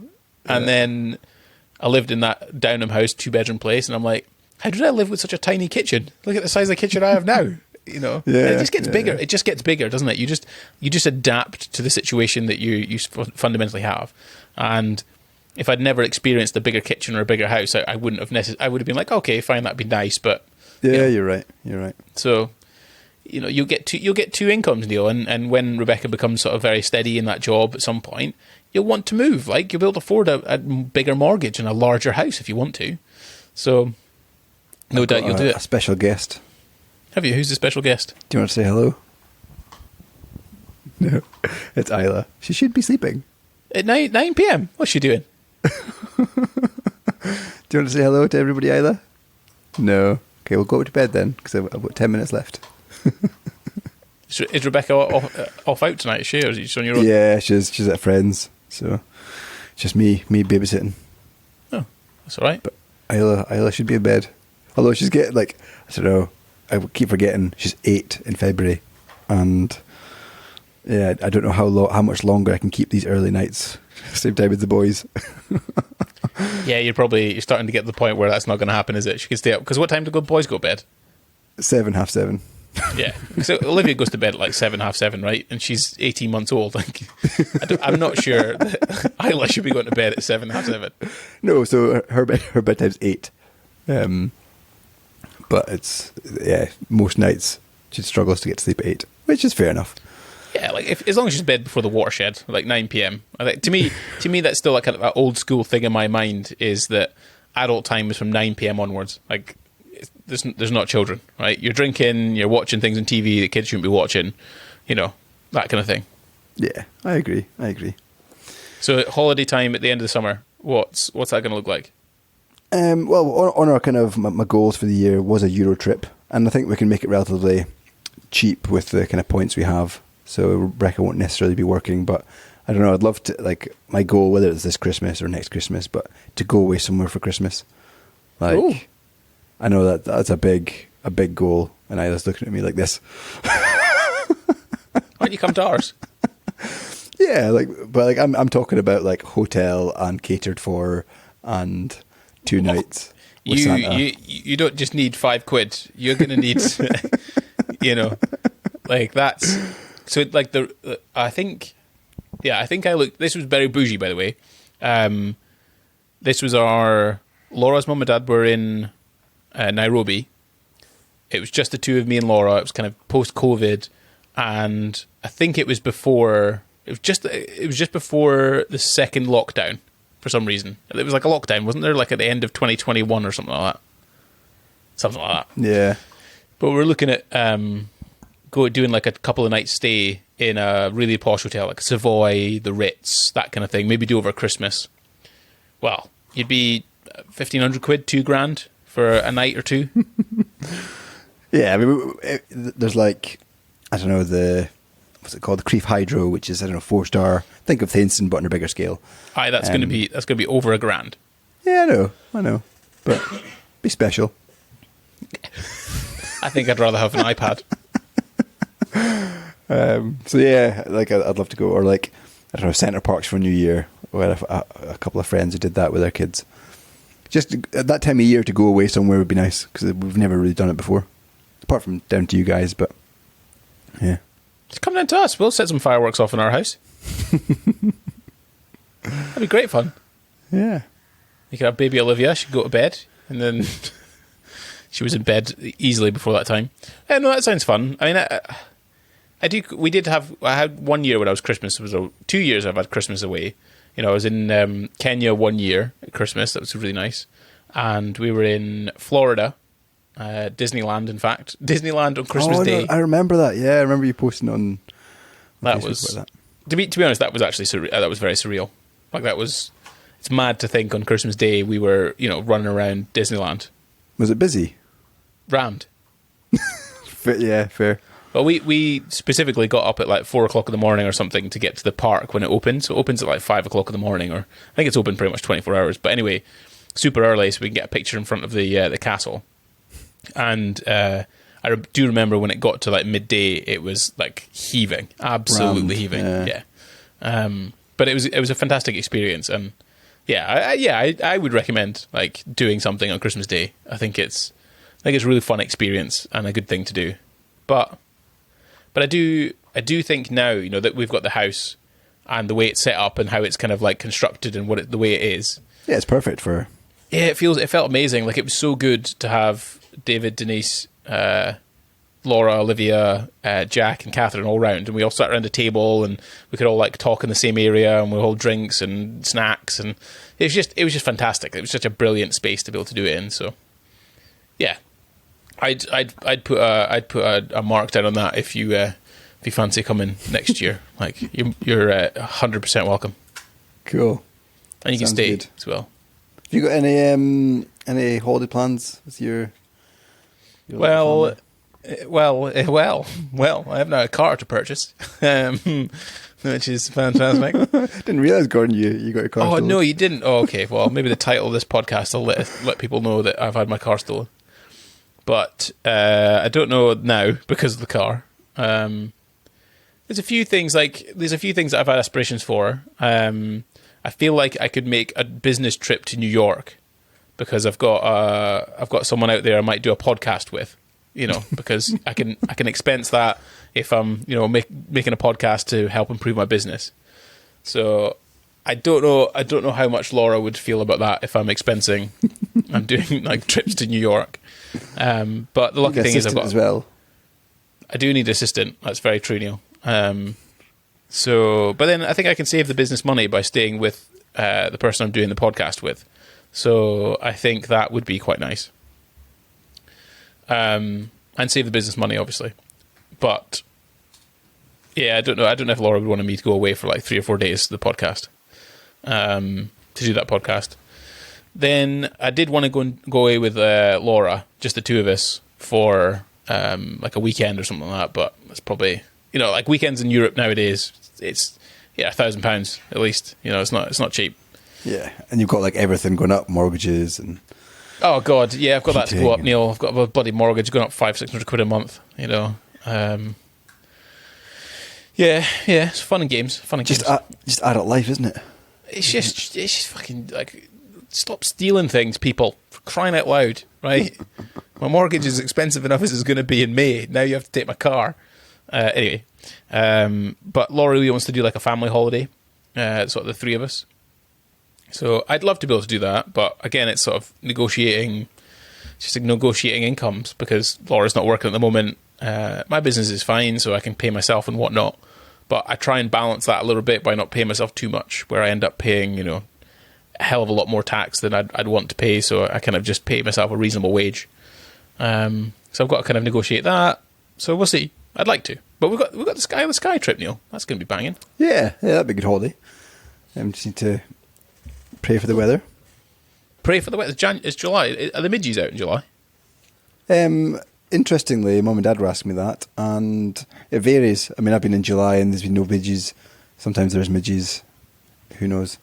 And then I lived in that Downham house, 2-bedroom place. And I'm like, how did I live with such a tiny kitchen? Look at the size of the kitchen I have now. And it just gets bigger. It just gets bigger, doesn't it? You just adapt to the situation that you fundamentally have. And if I'd never experienced a bigger kitchen or a bigger house, I wouldn't have I would have been like, okay, fine, that'd be nice, but you're right. So you'll get two incomes, Neil, and when Rebecca becomes sort of very steady in that job at some point, you'll want to move. Like, you'll be able to afford a bigger mortgage and a larger house if you want to. So no doubt you'll do it. A special guest. Have you? Who's the special guest? Do you want to say hello? No, it's Isla. She should be sleeping. At 9 p.m. What's she doing? Do you want to say hello to everybody, Isla? No. Okay, we'll go to bed then, because I've got 10 minutes left. Is Rebecca off out tonight, is she, or is she just on your own? Yeah, she's at friends, so it's just me babysitting. Oh, that's all right. But Isla should be in bed. Although she's getting, like, I don't know, I keep forgetting she's 8 in February, and yeah, I don't know how much longer I can keep these early nights. Same time as the boys. Yeah, you're starting to get to the point where that's not going to happen, is it? She can stay up, because what time do boys go to bed? 7, half 7. Yeah, so Olivia goes to bed at like 7, half 7, right? And she's 18 months old. Like, I'm not sure that Isla should be going to bed at 7, half 7. No, so her bedtime's 8. But it's, most nights she struggles to get to sleep at 8, which is fair enough. Yeah, like as long as she's in bed before the watershed, like 9 p.m. I think to me that's still like kind of that old school thing in my mind, is that adult time is from 9 p.m. onwards. Like, there's not children, right? You're drinking, you're watching things on TV that kids shouldn't be watching, that kind of thing. Yeah, I agree. So holiday time at the end of the summer, what's that going to look like? Well, on our kind of my goals for the year was a Euro trip, and I think we can make it relatively cheap with the kind of points we have. So Rebecca won't necessarily be working, but I don't know. I'd love to, like, my goal, whether it's this Christmas or next Christmas, but to go away somewhere for Christmas. Like, ooh. I know that's a big goal, and Isla's looking at me like this. Why don't you come to ours? Yeah, but I'm talking about like hotel and catered for and 2 nights. You don't just need £5. You're going to need, like that's so like I think I looked. This was very bougie, by the way. This was Laura's mum and dad were in Nairobi. It was just the two of me and Laura. It was kind of post-COVID, and I think it was before. It was just before the second lockdown. For some reason, it was like a lockdown, wasn't there? Like at the end of 2021 or something like that. Something like that. Yeah. But we're looking at doing like a couple of nights stay in a really posh hotel, like Savoy, the Ritz, that kind of thing. Maybe do over Christmas. Well, you'd be £1,500, £2,000 for a night or two. Yeah, I mean, there's like, I don't know, what's it called? The Creef Hydro, which is, I don't know, 4-star. Think of Thainson, but on a bigger scale. Aye, that's going to be over £1,000. Yeah, I know, but be special. I think I'd rather have an iPad. So yeah, like I'd love to go, or like, I don't know, Centre Parks for New Year. We had a couple of friends who did that with their kids. Just at that time of year to go away somewhere would be nice, because we've never really done it before, apart from down to you guys. But yeah, just come down to us. We'll set some fireworks off in our house. That'd be great fun. Yeah, you could have baby Olivia. She'd go to bed, and then she was in bed easily before that time. No, that sounds fun. I mean, I do. We did have. I had 1 year when I was Christmas. It was 2 years I've had Christmas away. You know, I was in Kenya 1 year at Christmas. That was really nice. And we were in Florida, Disneyland. In fact, Disneyland on Christmas Day. I remember that. Yeah, I remember you posting on. That was that. To be honest, that was actually that was very surreal. Like that was. It's mad to think on Christmas Day we were running around Disneyland. Was it busy? Rammed. Yeah, fair. Well, we specifically got up at like 4 o'clock in the morning or something to get to the park when it opens. So it opens at like 5 o'clock in the morning, or I think it's open pretty much 24 hours. But anyway, super early so we can get a picture in front of the castle. And I do remember when it got to like midday, it was like heaving, absolutely heaving. Yeah. But it was a fantastic experience, and I would recommend like doing something on Christmas Day. I think it's a really fun experience and a good thing to do. But I do think now, that we've got the house and the way it's set up and how it's kind of like constructed and the way it is. Yeah, it's perfect for. Yeah, it felt amazing. Like it was so good to have David, Denise, Laura, Olivia, Jack, and Catherine all round, and we all sat around a table and we could all like talk in the same area, and we all drinks and snacks, and it was just fantastic. It was such a brilliant space to be able to do it in. So, yeah. I'd put a mark down on that if you fancy coming next year. Like you're 100% welcome. Cool. And you Sounds can stay good. as well. Have you got any holiday plans with your Well, I have now a car to purchase, which is fantastic. Didn't realise, Gordon, you got your car stolen. No, you didn't. Oh, okay. Well, maybe the title of this podcast will let people know that I've had my car stolen. But I don't know now because of the car. There's a few things that I've had aspirations for. I feel like I could make a business trip to New York because I've got someone out there I might do a podcast with. Because I can expense that if I'm making a podcast to help improve my business. So I don't know how much Laura would feel about that if I'm expensing. I'm doing like trips to New York. But the lucky thing is I've got as well. I do need an assistant. That's very true, Neil. But then I think I can save the business money by staying with the person I'm doing the podcast with. So I think that would be quite nice. And save the business money, obviously. But yeah, I don't know if Laura would want me to go away for like 3 or 4 days to the podcast, to do that podcast. Then I did want to go away with Laura, just the two of us, for like a weekend or something like that. But it's probably like weekends in Europe nowadays. It's £1,000 at least. It's not cheap. Yeah, and you've got like everything going up, mortgages and. Oh God, yeah, I've got that to go up, Neil. I've got a bloody mortgage going up £500-600 a month. Yeah, it's fun and games. Just adult life, isn't it? It's just fucking like, stop stealing things, people. For crying out loud, right? My mortgage is expensive enough as it's going to be in May. Now you have to take my car. Anyway, but Laura really wants to do like a family holiday, sort of the three of us. So I'd love to be able to do that, but again, it's sort of negotiating incomes because Laura's not working at the moment. My business is fine, so I can pay myself and whatnot. But I try and balance that a little bit by not paying myself too much, where I end up paying, a hell of a lot more tax than I'd want to pay. So I kind of just pay myself a reasonable wage. So I've got to kind of negotiate that. So we'll see. I'd like to, but we've got the Sky trip, Neil. That's going to be banging. Yeah, that'd be a good holiday. Just need to pray for the weather. Pray for the weather. It's July. Are the midges out in July? Interestingly, Mum and Dad were asking me that, and it varies. I mean, I've been in July and there's been no midges. Sometimes there's midges. Who knows?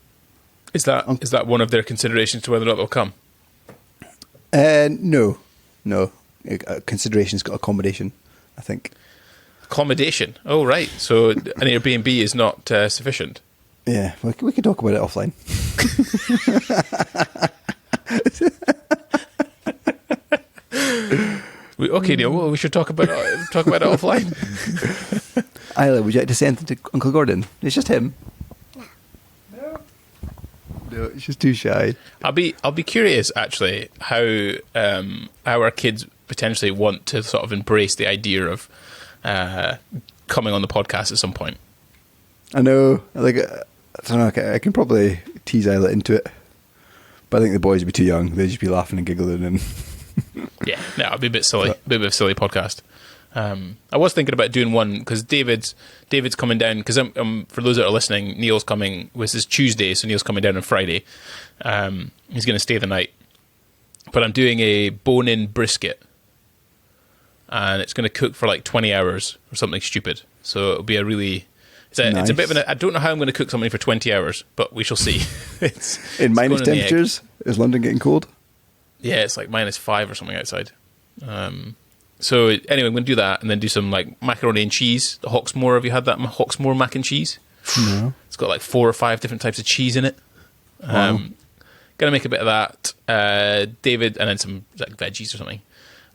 Is that one of their considerations to whether or not they'll come? No. Consideration's got accommodation, I think. Accommodation? Oh, right. So an Airbnb is not sufficient. Yeah, we can talk about it offline. Okay, Neil. Well, we should talk about it offline. Isla, would you like to say anything to Uncle Gordon? It's just him. No, he's just too shy. I'll be curious actually how our kids potentially want to sort of embrace the idea of coming on the podcast at some point. I know. Like, I don't know. I can probably tease Isla into it, but I think the boys would be too young. They'd just be laughing and giggling. And yeah, no, it'd be a bit silly. A bit of a silly podcast. I was thinking about doing one because David's coming down. Because for those that are listening, Neil's coming. This is Tuesday, so Neil's coming down on Friday. He's going to stay the night, but I'm doing a bone-in brisket, and it's going to cook for like 20 hours or something stupid. So it'll be a really. It's a bit of I don't know how I'm going to cook something for 20 hours, but we shall see. In minus temperatures? Is London getting cold? Yeah, it's like -5 or something outside. So anyway, I'm going to do that and then do some like macaroni and cheese. The Hawksmoor, have you had that Hawksmoor mac and cheese? No. It's got like 4 or 5 different types of cheese in it. Wow. Going to make a bit of that. David, and then some like veggies or something.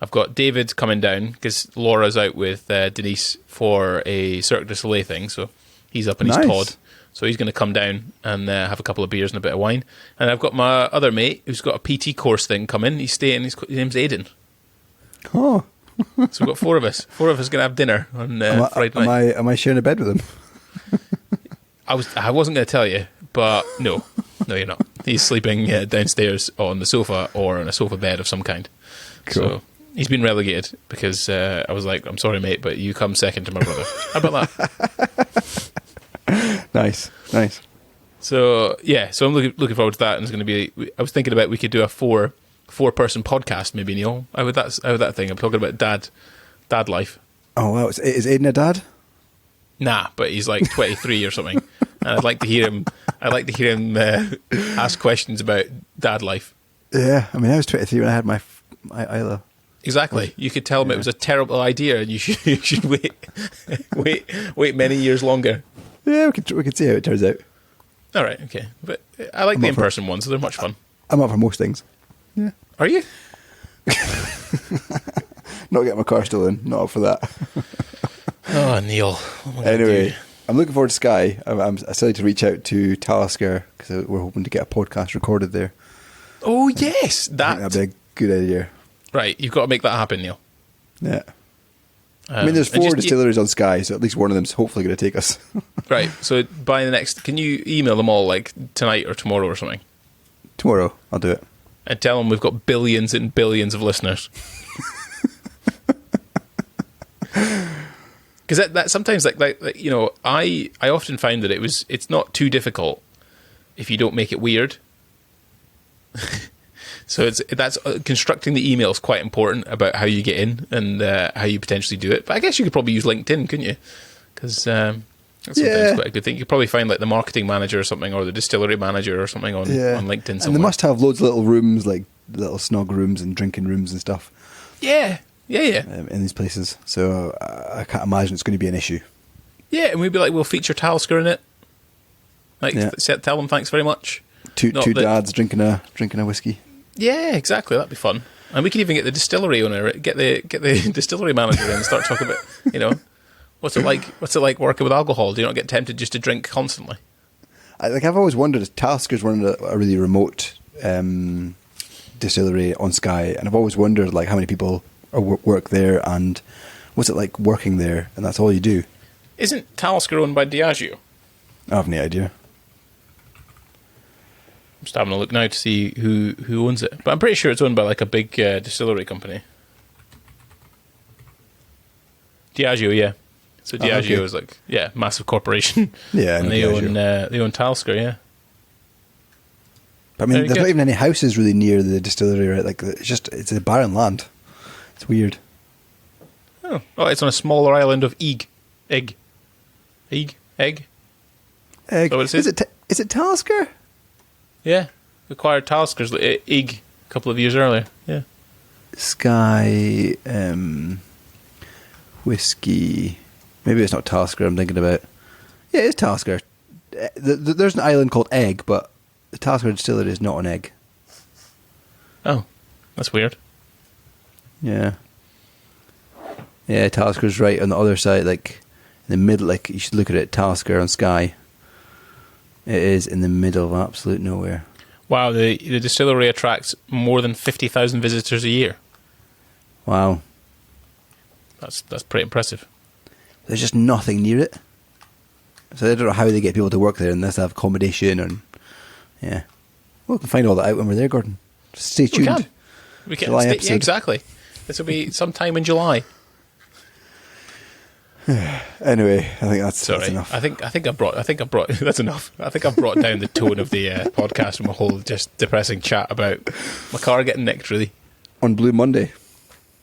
I've got David coming down because Laura's out with Denise for a Cirque du Soleil thing, so he's up in his Todd. So he's going to come down and have a couple of beers and a bit of wine. And I've got my other mate who's got a PT course thing coming. He's staying. His name's Aidan. Oh. So we've got 4 of us. 4 of us going to have dinner on Friday night. Am I sharing a bed with him? I wasn't going to tell you, but no, you're not. He's sleeping downstairs on the sofa or on a sofa bed of some kind. Cool. So he's been relegated because I was like, I'm sorry, mate, but you come second to my brother. How about that? Nice. So yeah, so I'm looking forward to that, and it's going to be. I was thinking about we could do a four-person podcast, maybe, Neil. How would that thing? I'm talking about dad life. Oh wow, is Aidan a dad? Nah, but he's like 23 or something, and I'd like to hear him. Ask questions about dad life. Yeah, I mean, I was 23 when I had my Isla. Exactly. You could tell him it was a terrible idea, and you should wait many years longer. Yeah, we could see how it turns out. All right, okay. But I like the in-person ones; they're much fun. I'm up for most things. Yeah. Are you? Not getting my car stolen. Not up for that. Oh, Neil. Anyway, I'm looking forward to Skye. I decided to reach out to Talisker because we're hoping to get a podcast recorded there. Oh yes, that'd be a good idea. Right, you've got to make that happen, Neil. Yeah. I mean, there's 4 distilleries on Skye, so at least one of them's hopefully going to take us. Right, so by the next... Can you email them all, like, tonight or tomorrow or something? Tomorrow, I'll do it. And tell them we've got billions and billions of listeners. Because that sometimes, like you know, I often find that it's not too difficult if you don't make it weird. So that's constructing the email is quite important about how you get in and how you potentially do it. But I guess you could probably use LinkedIn, couldn't you? Because that's sometimes quite a good thing. You could probably find like the marketing manager or something, or the distillery manager or something on LinkedIn somewhere. And they must have loads of little rooms, like little snog rooms and drinking rooms and stuff. Yeah. In these places. So I can't imagine it's going to be an issue. Yeah, and we'd be like, we'll feature Talisker in it. Like, tell them thanks very much. Two dads drinking a whiskey. Yeah, exactly. That'd be fun. And we could even get the distillery owner, get the distillery manager in and start talking about, you know, what's it like working with alcohol? Do you not get tempted just to drink constantly? I've always wondered if Talisker's running a really remote distillery on Skye, and I've always wondered like how many people work there and what's it like working there, and that's all you do. Isn't Talisker owned by Diageo? I have no idea. I'm just having a look now to see who owns it. But I'm pretty sure it's owned by like a big distillery company. Diageo, yeah. So Diageo is like, massive corporation. Yeah, and they own Talisker, yeah. But I mean, there's not even any houses really near the distillery, right? Like it's a barren land. It's weird. Oh, it's on a smaller island of Egg. Is that what it is it Talisker? Yeah, acquired Talisker's Egg a couple of years earlier. Yeah. Skye whiskey. Maybe it's not Talisker I'm thinking about. Yeah, it's Talisker. There's an island called Egg, but the Talisker distillery is not an Egg. Oh, that's weird. Yeah. Yeah, Talisker's right on the other side, like in the middle. Like you should look at it, Talisker on Skye. It is in the middle of absolute nowhere. Wow, the distillery attracts more than 50,000 visitors a year. Wow. That's pretty impressive. there's just nothing near it. So I don't know how they get people to work there unless they have accommodation and yeah. Well, we can find all that out when we're there, Gordon. Just stay tuned. We can. July Yeah, episode. exactly. This will be sometime in July. Anyway, I think that's enough. I think I've brought that's enough. I think I've brought down the tone of the podcast from a whole just depressing chat about my car getting nicked. Really, On Blue Monday.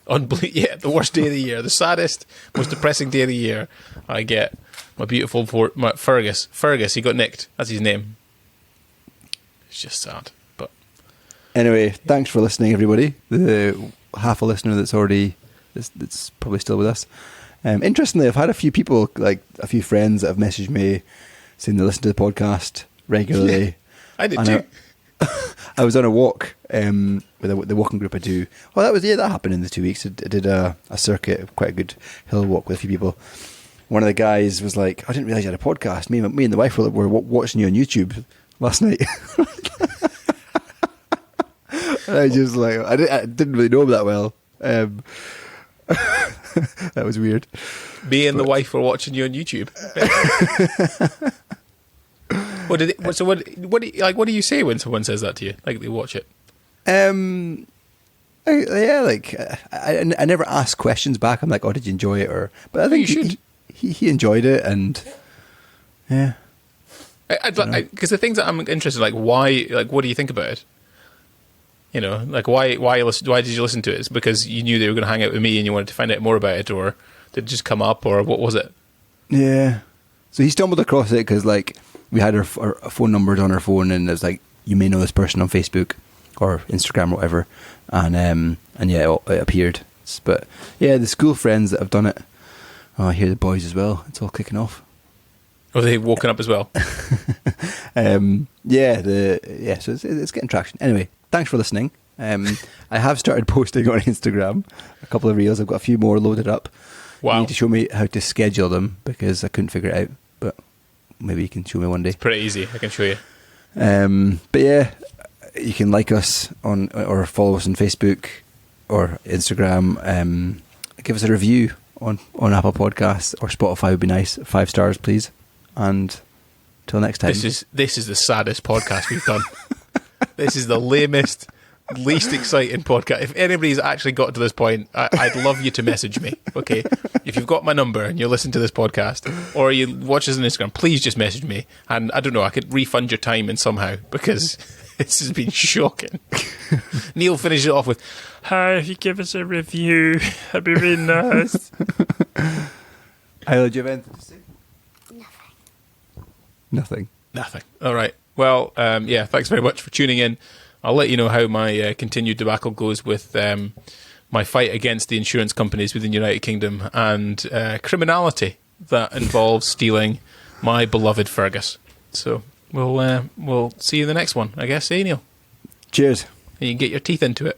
The worst day of the year, the saddest, most depressing day of the year. I get my beautiful Fergus. Fergus, he got nicked. That's his name. It's just sad, but Anyway, thanks for listening, everybody. The half a listener that's probably still with us. Interestingly, I've had a few people, like a few friends, that have messaged me saying they listen to the podcast regularly. I did too. I was on a walk with the walking group I do. Well, that happened in the 2 weeks. I did a circuit, quite a good hill walk with a few people. One of the guys was like, "I didn't realise you had a podcast. Me and the wife were watching you on YouTube last night." And I just like, I didn't really know him that well. That was weird. Me and the wife were watching you on YouTube. What do you say when someone says that to you? Like they watch it? I never ask questions back. I'm like, "Oh, did you enjoy it?" But I think you should. He enjoyed it, and yeah. Because the things that I'm interested in, like why, like what do you think about it? You know, like why did you listen to it? It's because you knew they were going to hang out with me and you wanted to find out more about it, or did it just come up, or what was it? Yeah. So he stumbled across it because like we had our phone numbers on our phone, and it was like, "You may know this person on Facebook or Instagram or whatever," and yeah, it appeared. But yeah, the school friends that have done it. Oh, I hear the boys as well. It's all kicking off. Oh, they've woken up as well. So it's getting traction. Anyway, thanks for listening. I have started posting on Instagram a couple of reels. I've got a few more loaded up. Wow. You need to show me how to schedule them because I couldn't figure it out. But maybe you can show me one day. It's pretty easy. I can show you. But yeah, you can like us on or follow us on Facebook or Instagram. Give us a review on Apple Podcasts or Spotify would be nice. 5 stars, please. And till next time. This is the saddest podcast we've done. This is the lamest, least exciting podcast. If anybody's actually got to this point, I'd love you to message me. Okay, if you've got my number and you listen to this podcast or you watch us on Instagram, please just message me. And I don't know, I could refund your time in somehow because this has been shocking. Neil finished it off with, "Hi, if you give us a review, that'd be really nice." Isla, do you have anything to say? Nothing. All right. Well, yeah, thanks very much for tuning in. I'll let you know how my continued debacle goes with my fight against the insurance companies within the United Kingdom and criminality that involves stealing my beloved Fergus. So we'll see you in the next one, I guess, Neil? Cheers. And you can get your teeth into it.